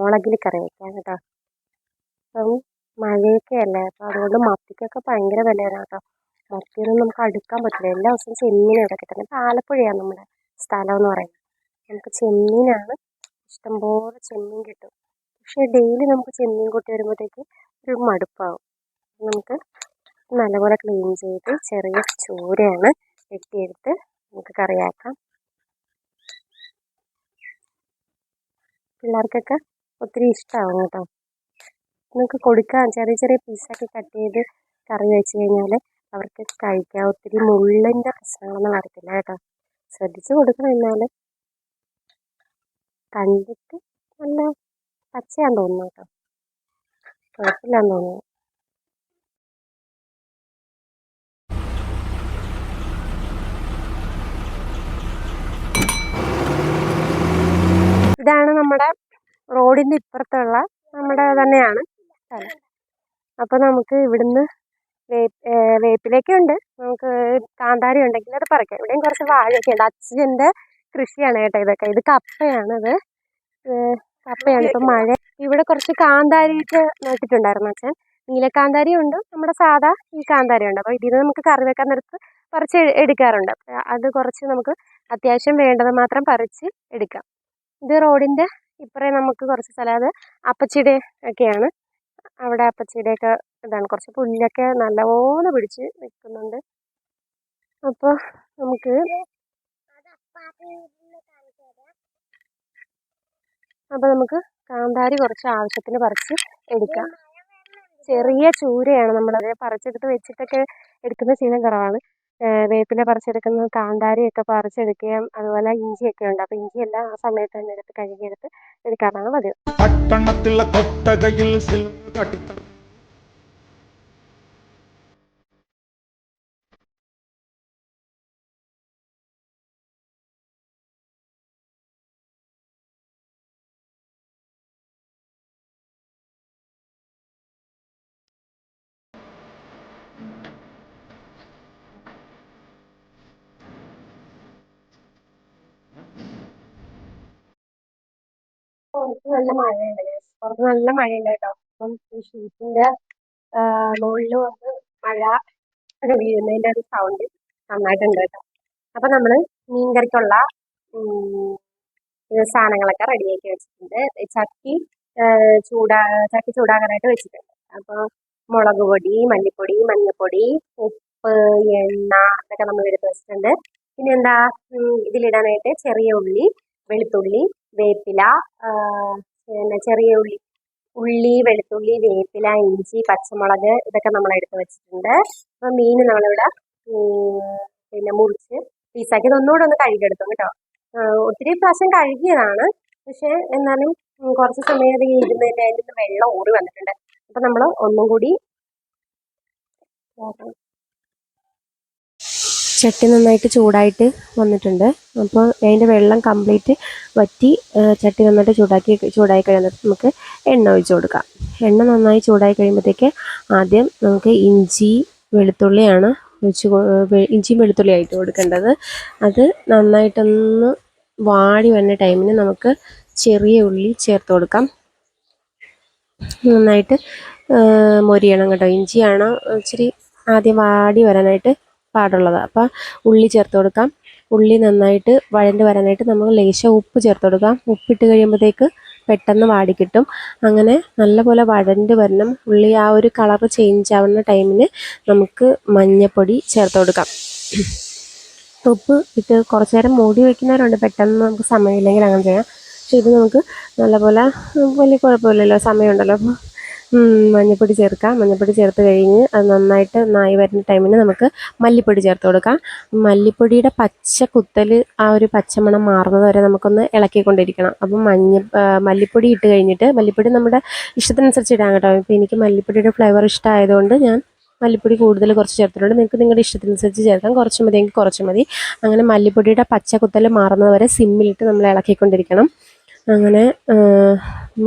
മുളകിൽ കറി വയ്ക്കാം കേട്ടോ. അപ്പം മഴയൊക്കെ അല്ലേ, അപ്പോൾ അതുകൊണ്ട് മത്തിക്കൊക്കെ ഭയങ്കര വിലയാണ് കേട്ടോ. മത്തിയൊന്നും നമുക്ക് അടുക്കാൻ പറ്റില്ല, എല്ലാ ദിവസവും ചെമ്മീൻ ഇവിടെ കിട്ടുന്നത്. ഇപ്പം ആലപ്പുഴയാണ് നമ്മുടെ സ്ഥലം എന്ന് പറയുന്നത്. നമുക്ക് ചെമ്മീനാണ്, ഇഷ്ടംപോലെ ചെമ്മീൻ കിട്ടും. പക്ഷേ ഡെയിലി നമുക്ക് ചെമ്മീൻ കൂട്ടി വരുമ്പോഴത്തേക്ക് ഒരു മടുപ്പാവും. നമുക്ക് നല്ലപോലെ ക്ലീൻ ചെയ്ത് ചെറിയ ചൂരയാണ് വെട്ടിയെടുത്ത് നമുക്ക് കറിയാക്കാം. പിള്ളേർക്കൊക്കെ ഒത്തിരി ഇഷ്ടമാവും കേട്ടോ. നമുക്ക് കൊടുക്കാം, ചെറിയ ചെറിയ പീസാക്കി കട്ട് ചെയ്ത് കറി വെച്ച് കഴിഞ്ഞാൽ അവർക്ക് കഴിക്കാം. ഒത്തിരി മുള്ളിൻ്റെ പ്രശ്നങ്ങളൊന്നും വരത്തില്ല കേട്ടോ. ശ്രദ്ധിച്ച് കൊടുക്കണം. എന്നാൽ കണ്ടിട്ട് നല്ല പച്ചയാന്ന് തോന്നുന്നു കേട്ടോ, കുഴപ്പമില്ലാന്ന് തോന്നുന്നു. ഇതാണ് നമ്മുടെ റോഡിൻ്റെ ഇപ്പുറത്തുള്ള നമ്മുടെ തന്നെയാണ് സ്ഥലം. അപ്പോൾ നമുക്ക് ഇവിടുന്ന് വേപ്പിലൊക്കെ ഉണ്ട്, നമുക്ക് കാന്താരി ഉണ്ടെങ്കിൽ അത് പറിക്കാം. ഇവിടെയും കുറച്ച് വാഴയൊക്കെ ഉണ്ട്, അച്ഛൻ്റെ കൃഷിയാണ് കേട്ടോ ഇതൊക്കെ. ഇത് കപ്പയാണത്, കപ്പയാണ്. ഇപ്പം മഴ ഇവിടെ കുറച്ച് കാന്താരിയൊക്കെ നട്ടിട്ടുണ്ടായിരുന്നു അച്ഛൻ. നീലക്കാന്താരി ഉണ്ട്, നമ്മുടെ സാധാ ഈ കാന്താരി ഉണ്ട്. അപ്പോൾ ഇതിൽ നമുക്ക് കറി വെക്കാൻ നേരത്ത് പറിച്ച് എടുക്കാറുണ്ട്. അത് കുറച്ച് നമുക്ക് അത്യാവശ്യം വേണ്ടത് മാത്രം പറിച്ച് എടുക്കാം. ഇത് റോഡിൻ്റെ ഇപ്പറേ നമുക്ക് കുറച്ച് സ്ഥലം, അത് അപ്പച്ചിയുടെ ഒക്കെയാണ്. അവിടെ അപ്പച്ചിയുടെയൊക്കെ ഇതാണ്. കുറച്ച് പുല്ലൊക്കെ നല്ലപോലെ പിടിച്ച് നിൽക്കുന്നുണ്ട്. അപ്പോൾ നമുക്ക് കാന്താരി കുറച്ച് ആവശ്യത്തിന് പറിച്ച് എടുക്കാം. ചെറിയ ചൂരയാണ്, നമ്മളത് പറിച്ചെടുത്ത് വെച്ചിട്ടൊക്കെ എടുക്കുന്ന ശീലം കുറവാണ്. വേപ്പില പറിച്ചെടുക്കുന്നത്, കാന്താരിയൊക്കെ പറിച്ചെടുക്കുകയും അതുപോലെ ഇഞ്ചിയൊക്കെ ഉണ്ട്. അപ്പോൾ ഇഞ്ചിയെല്ലാം ആ സമയത്ത് തന്നെ എടുത്ത് കഴുകിയെടുത്ത് എടുക്കാറാണ് പതിവ്. പുറത്ത് നല്ല മഴയുണ്ട്, പുറത്ത് നല്ല മഴയുണ്ട് കേട്ടോ. അപ്പം ഈ ഷീറ്റിൻ്റെ മുകളിൽ വന്ന് മഴ വീഴുന്നതിൻ്റെ ഒരു സൗണ്ട് നന്നായിട്ടുണ്ട് കേട്ടോ. അപ്പം നമ്മൾ മീൻകറിക്കുള്ള സാധനങ്ങളൊക്കെ റെഡിയാക്കി വെച്ചിട്ടുണ്ട്. ചട്ടി ചൂടാകാനായിട്ട് വെച്ചിട്ടുണ്ട്. അപ്പോൾ മുളക് പൊടി, മല്ലിപ്പൊടി, മഞ്ഞൾപ്പൊടി, ഉപ്പ്, എണ്ണ ഇതൊക്കെ നമ്മൾ എടുത്ത് വെച്ചിട്ടുണ്ട്. പിന്നെ എന്താ ഇതിലിടാനായിട്ട് ചെറിയ ഉള്ളി, വെളുത്തുള്ളി, വേപ്പില, പിന്നെ ചെറിയ ഉള്ളി, വെളുത്തുള്ളി, വേപ്പില, ഇഞ്ചി, പച്ചമുളക് ഇതൊക്കെ നമ്മൾ എടുത്ത് വെച്ചിട്ടുണ്ട്. അപ്പോൾ മീൻ നമ്മളിവിടെ പിന്നെ മുറിച്ച് പീസാക്കി ഒന്നുകൂടെ ഒന്ന് കഴുകിയെടുത്തു കേട്ടോ. ഒത്തിരി പ്രാവശ്യം കഴുകിയതാണ്, പക്ഷേ എന്നാലും കുറച്ച് സമയം അത് ഇരുന്നതിൻ്റെ അതിൽ നിന്ന് വെള്ളം ഊറി വന്നിട്ടുണ്ട്. അപ്പം നമ്മൾ ഒന്നും കൂടി ചട്ടി നന്നായിട്ട് ചൂടായിട്ട് വന്നിട്ടുണ്ട്. അപ്പോൾ അതിൻ്റെ വെള്ളം കംപ്ലീറ്റ് വറ്റി ചട്ടി നന്നായിട്ട് ചൂടായി കഴിയുമ്പോൾ നമുക്ക് എണ്ണ ഒഴിച്ച് കൊടുക്കാം. എണ്ണ നന്നായി ചൂടായി കഴിയുമ്പോഴത്തേക്ക് ആദ്യം നമുക്ക് ഇഞ്ചിയും വെളുത്തുള്ളിയായിട്ട് കൊടുക്കേണ്ടത്. അത് നന്നായിട്ടൊന്ന് വാടി വന്ന ടൈമിന് നമുക്ക് ചെറിയ ഉള്ളി ചേർത്ത് കൊടുക്കാം. നന്നായിട്ട് മൊരിയണം കേട്ടോ. ഇഞ്ചിയാണ് ഇച്ചിരി ആദ്യം വാടി വരാനായിട്ട് പാടുള്ളത്. അപ്പോൾ ഉള്ളി ചേർത്ത് കൊടുക്കാം. ഉള്ളി നന്നായിട്ട് വഴണ്ട് വരാനായിട്ട് നമുക്ക് ലേശം ഉപ്പ് ചേർത്ത് കൊടുക്കാം. ഉപ്പിട്ട് കഴിയുമ്പോഴത്തേക്ക് പെട്ടെന്ന് വാടിക്കിട്ടും. അങ്ങനെ നല്ലപോലെ വഴണ്ട് വരണം. ഉള്ളി ആ ഒരു കളറ് ചേഞ്ച് ആവുന്ന ടൈമിന് നമുക്ക് മഞ്ഞൾപ്പൊടി ചേർത്ത് കൊടുക്കാം. ഉപ്പ് ഇട്ട് കുറച്ച് നേരം മൂടി വയ്ക്കുന്നവരുണ്ട്, പെട്ടെന്ന് നമുക്ക് സമയമില്ലെങ്കിൽ അങ്ങനെ ചെയ്യാം. പക്ഷേ ഇത് നമുക്ക് നല്ലപോലെ വലിയ കുഴപ്പമില്ലല്ലോ, സമയമുണ്ടല്ലോ. അപ്പോൾ മഞ്ഞൾപ്പൊടി ചേർക്കാം. മഞ്ഞൾപ്പൊടി ചേർത്ത് കഴിഞ്ഞ് അത് നന്നായിട്ട് നായി വരുന്ന ടൈമിന് നമുക്ക് മല്ലിപ്പൊടി ചേർത്ത് കൊടുക്കാം. മല്ലിപ്പൊടിയുടെ കുത്തൽ ആ ഒരു പച്ചമണം മാറുന്നത് വരെ നമുക്കൊന്ന് ഇളക്കിക്കൊണ്ടിരിക്കണം. അപ്പം മല്ലിപ്പൊടി ഇട്ട് കഴിഞ്ഞിട്ട്, മല്ലിപ്പൊടി നമ്മുടെ ഇഷ്ടത്തിനനുസരിച്ച് ഇടാം കേട്ടോ. ഇപ്പോൾ എനിക്ക് മല്ലിപ്പൊടിയുടെ ഫ്ലേവർ ഇഷ്ടമായതുകൊണ്ട് ഞാൻ മല്ലിപ്പൊടി കൂടുതൽ കുറച്ച് ചേർത്തിട്ടുണ്ട്. നിങ്ങൾക്ക് നിങ്ങളുടെ ഇഷ്ടത്തിനനുസരിച്ച് ചേർക്കാം, കുറച്ച് മതിയെങ്കിൽ കുറച്ച് മതി. അങ്ങനെ മല്ലിപ്പൊടിയുടെ കുത്തൽ മാറുന്നത് വരെ സിമ്മിലിട്ട് നമ്മൾ ഇളക്കിക്കൊണ്ടിരിക്കണം. അങ്ങനെ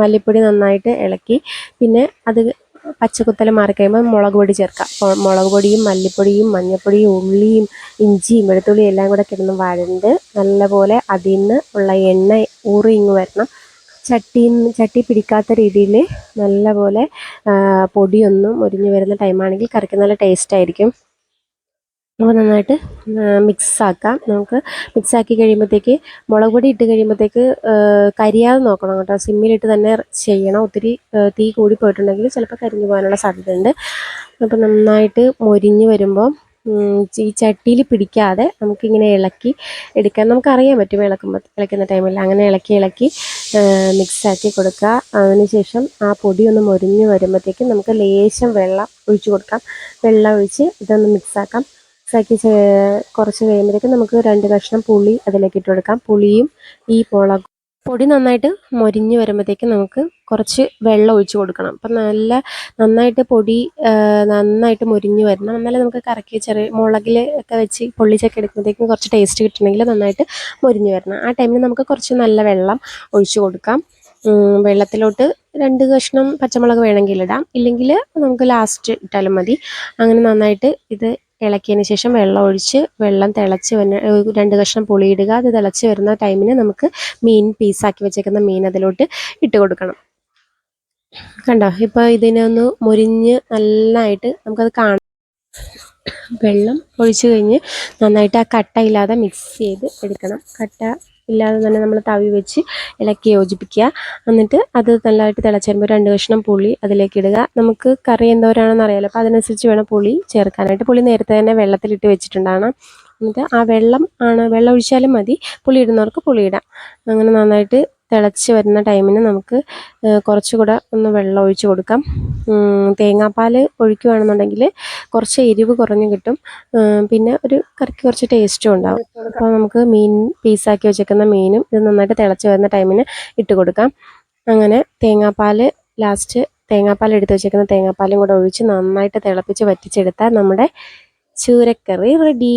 മല്ലിപ്പൊടി നന്നായിട്ട് ഇളക്കി പിന്നെ അത് പച്ചക്കുത്തൽ മാറിക്കഴിയുമ്പോൾ മുളക് പൊടി ചേർക്കാം. മുളക് പൊടിയും മല്ലിപ്പൊടിയും മഞ്ഞൾപ്പൊടിയും ഉള്ളിയും ഇഞ്ചിയും വെളുത്തുള്ളിയും എല്ലാം കൂടെ കിടന്ന് വഴണ്ട് നല്ലപോലെ അതിൽ നിന്ന് ഉള്ള എണ്ണ ഊറി ഇങ്ങ് വരണം. ചട്ടി പിടിക്കാത്ത രീതിയിൽ നല്ലപോലെ പൊടിയൊന്നും മൊരിഞ്ഞ് വരുന്ന ടൈമാണെങ്കിൽ കറിക്ക് നല്ല ടേസ്റ്റ് ആയിരിക്കും. അപ്പോൾ നന്നായിട്ട് മിക്സാക്കാം. നമുക്ക് മിക്സാക്കി കഴിയുമ്പോഴത്തേക്ക് മുളക് പൊടി ഇട്ട് കഴിയുമ്പോഴത്തേക്ക് കരിയാതെ നോക്കണം കേട്ടോ. സിമ്മിലിട്ട് തന്നെ ചെയ്യണം. ഒത്തിരി തീ കൂടി പോയിട്ടുണ്ടെങ്കിൽ ചിലപ്പോൾ കരിഞ്ഞു പോകാനുള്ള സാധ്യതയുണ്ട്. അപ്പോൾ നന്നായിട്ട് മൊരിഞ്ഞ് വരുമ്പോൾ ഈ ചട്ടിയിൽ പിടിക്കാതെ നമുക്കിങ്ങനെ ഇളക്കി എടുക്കാൻ നമുക്കറിയാൻ പറ്റും. ഇളക്കുന്ന ടൈമിൽ അങ്ങനെ ഇളക്കി മിക്സാക്കി കൊടുക്കുക. അതിനുശേഷം ആ പൊടി ഒന്ന് മൊരിഞ്ഞ് വരുമ്പോഴത്തേക്കും നമുക്ക് ലേശം വെള്ളം ഒഴിച്ച് കൊടുക്കാം. വെള്ളം ഒഴിച്ച് ഇതൊന്ന് മിക്സാക്കാം. മിക്സാക്കി കുറച്ച് കഴിയുമ്പോഴത്തേക്കും നമുക്ക് 2 കഷ്ണം പുളി അതിലേക്ക് ഇട്ട് കൊടുക്കാം. പുളിയും ഈ പൊടി നന്നായിട്ട് മൊരിഞ്ഞ് വരുമ്പോഴത്തേക്കും നമുക്ക് കുറച്ച് വെള്ളം ഒഴിച്ച് കൊടുക്കണം. അപ്പം നന്നായിട്ട് പൊടി നന്നായിട്ട് മൊരിഞ്ഞ് വരണം. എന്നാലും നമുക്ക് കറക്കി ചെറിയ മുളകിൽ ഒക്കെ വെച്ച് പൊള്ളിച്ചൊക്കെ എടുക്കുമ്പോഴത്തേക്കും കുറച്ച് ടേസ്റ്റ് കിട്ടണമെങ്കിൽ നന്നായിട്ട് മൊരിഞ്ഞ് വരണം. ആ ടൈമിൽ നമുക്ക് കുറച്ച് നല്ല വെള്ളം ഒഴിച്ച് കൊടുക്കാം. വെള്ളത്തിലോട്ട് 2 കഷ്ണം പച്ചമുളക് വേണമെങ്കിൽ ഇടാം, ഇല്ലെങ്കിൽ നമുക്ക് ലാസ്റ്റ് ഇട്ടാലും മതി. അങ്ങനെ നന്നായിട്ട് ഇത് ഇളക്കിയതിന് ശേഷം വെള്ളം ഒഴിച്ച് വെള്ളം തിളച്ച് 2 കഷ്ണം പുളി ഇടുക. അത് തിളച്ച് വരുന്ന ടൈമിന് നമുക്ക് പീസാക്കി വെച്ചേക്കുന്ന മീൻ അതിലോട്ട് ഇട്ട് കൊടുക്കണം. കണ്ടോ, ഇപ്പോൾ ഇതിനൊന്ന് മൊരിഞ്ഞ് നന്നായിട്ട് നമുക്കത് കാണാം. വെള്ളം ഒഴിച്ച് കഴിഞ്ഞ് നന്നായിട്ട് ആ കട്ട ഇല്ലാതെ മിക്സ് ചെയ്ത് എടുക്കണം. കട്ട ഇല്ലാതെ തന്നെ നമ്മൾ തവി വെച്ച് ഇളക്കി യോജിപ്പിക്കുക. എന്നിട്ട് അത് നല്ലതായിട്ട് തിളച്ച് വരുമ്പോൾ 2 കഷ്ണം പുളി അതിലേക്ക് ഇടുക. നമുക്ക് കറി എന്തോരാണെന്ന് അറിയാമല്ലോ, അപ്പോൾ അതിനനുസരിച്ച് വേണം പുളി ചേർക്കാനായിട്ട്. പുളി നേരത്തെ തന്നെ വെള്ളത്തിലിട്ട് വെച്ചിട്ടുണ്ടാകണം. എന്നിട്ട് ആ വെള്ളം ഒഴിച്ചാലും മതി, പുളി ഇടുന്നവർക്ക് പുളി ഇടാം. അങ്ങനെ നന്നായിട്ട് തിളച്ച് വരുന്ന ടൈമിന് നമുക്ക് കുറച്ചുകൂടെ ഒന്ന് വെള്ളം ഒഴിച്ച് കൊടുക്കാം. തേങ്ങാപ്പാൽ ഒഴിക്കുകയാണെന്നുണ്ടെങ്കിൽ കുറച്ച് എരിവ് കുറഞ്ഞ് കിട്ടും. പിന്നെ ഒരു കറിക്ക് കുറച്ച് ടേസ്റ്റും ഉണ്ടാവും. അപ്പോൾ നമുക്ക് പീസാക്കി വെച്ചേക്കുന്ന മീനും ഇത് നന്നായിട്ട് തിളച്ച് വരുന്ന ടൈമിന് ഇട്ട് കൊടുക്കാം. അങ്ങനെ ലാസ്റ്റ് തേങ്ങാപ്പാൽ എടുത്ത് വെച്ചേക്കുന്ന തേങ്ങാപ്പാലും കൂടെ ഒഴിച്ച് നന്നായിട്ട് തിളപ്പിച്ച് വറ്റിച്ചെടുത്താൽ നമ്മുടെ ചൂരക്കറി റെഡി.